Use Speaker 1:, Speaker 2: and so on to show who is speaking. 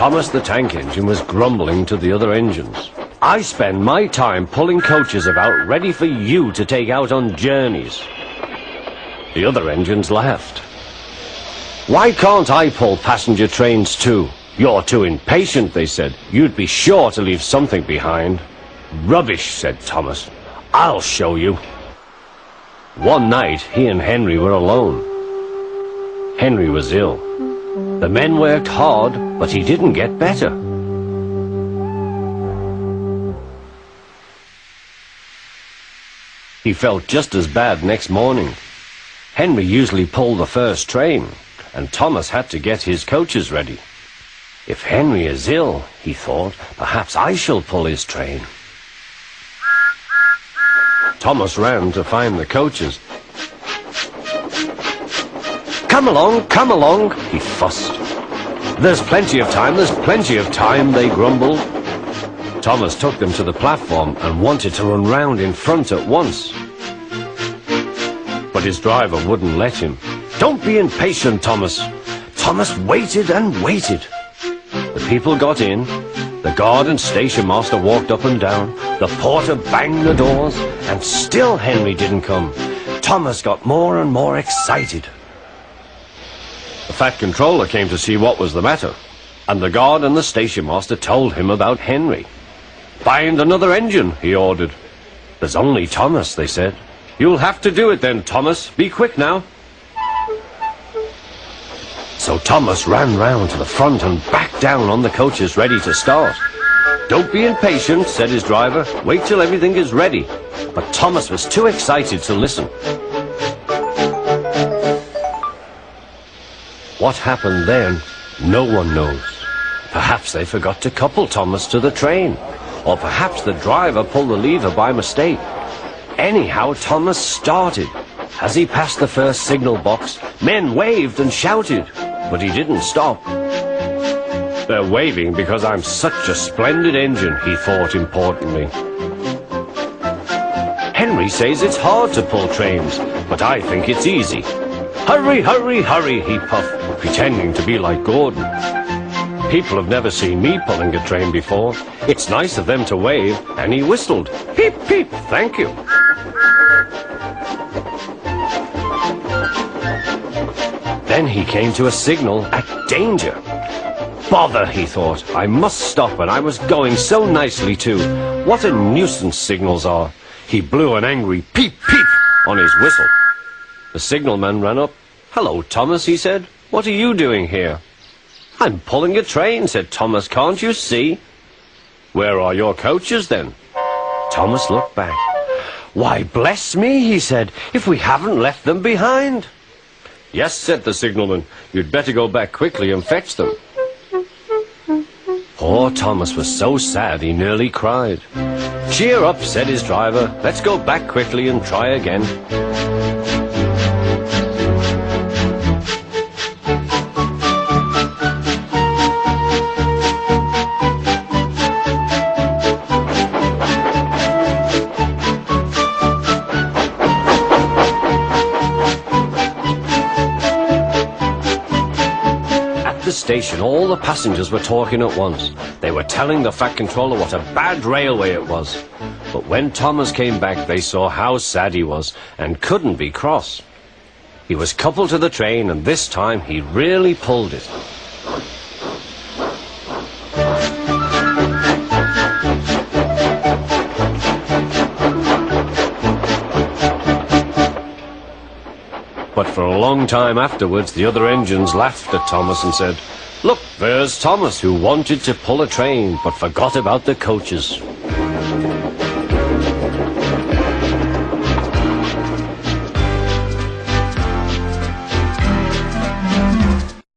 Speaker 1: Thomas the tank engine was grumbling to the other engines. "I spend my time pulling coaches about ready for you to take out on journeys." The other engines laughed. "Why can't I pull passenger trains too?" "You're too impatient," they said. "You'd be sure to leave something behind." "Rubbish," said Thomas. "I'll show you." One night, he and Henry were alone. Henry was ill. The men worked hard, but he didn't get better. He felt just as bad next morning. Henry usually pulled the first train, and Thomas had to get his coaches ready. If Henry is ill, he thought, perhaps I shall pull his train. Thomas ran to find the coaches. Come along, he fussed. There's plenty of time, they grumbled. Thomas took them to the platform and wanted to run round in front at once. But his driver wouldn't let him. "Don't be impatient, Thomas." Thomas waited and waited. The people got in. The guard and station master walked up and down. The porter banged the doors, and still Henry didn't come. Thomas got more and more excited. The fat controller came to see what was the matter, and the guard and the station master told him about Henry. "Find another engine," he ordered. "There's only Thomas," they said. "You'll have to do it then, Thomas. Be quick now." So Thomas ran round to the front and back down on the coaches ready to start. "Don't be impatient," said his driver. "Wait till everything is ready." But Thomas was too excited to listen. What happened then, no one knows. Perhaps they forgot to couple Thomas to the train, or perhaps the driver pulled the lever by mistake. Anyhow, Thomas started. As he passed the first signal box, men waved and shouted, but he didn't stop. "They're waving because I'm such a splendid engine," he thought importantly. "Henry says it's hard to pull trains, but I think it's easy. Hurry, hurry, hurry," he puffed, pretending to be like Gordon. "People have never seen me pulling a train before. It's nice of them to wave," and he whistled. "Peep, peep, thank you." Then he came to a signal at danger. "Bother," he thought. "I must stop, and I was going so nicely too. What a nuisance signals are." He blew an angry peep, peep on his whistle. The signalman ran up. "Hello, Thomas," he said. "What are you doing here?" "I'm pulling a train," said Thomas. "Can't you see?" "Where are your coaches, then?" Thomas looked back. "Why, bless me," he said, "if we haven't left them behind." "Yes," said the signalman. "You'd better go back quickly and fetch them." Poor Thomas was so sad he nearly cried. "Cheer up," said his driver. "Let's go back quickly and try again." Station, all the passengers were talking at once. They were telling the fat controller what a bad railway it was. But when Thomas came back, they saw how sad he was and couldn't be cross. He was coupled to the train, and this time he really pulled it. But for a long time afterwards, the other engines laughed at Thomas and said, "Look, there's Thomas, who wanted to pull a train, but forgot about the coaches."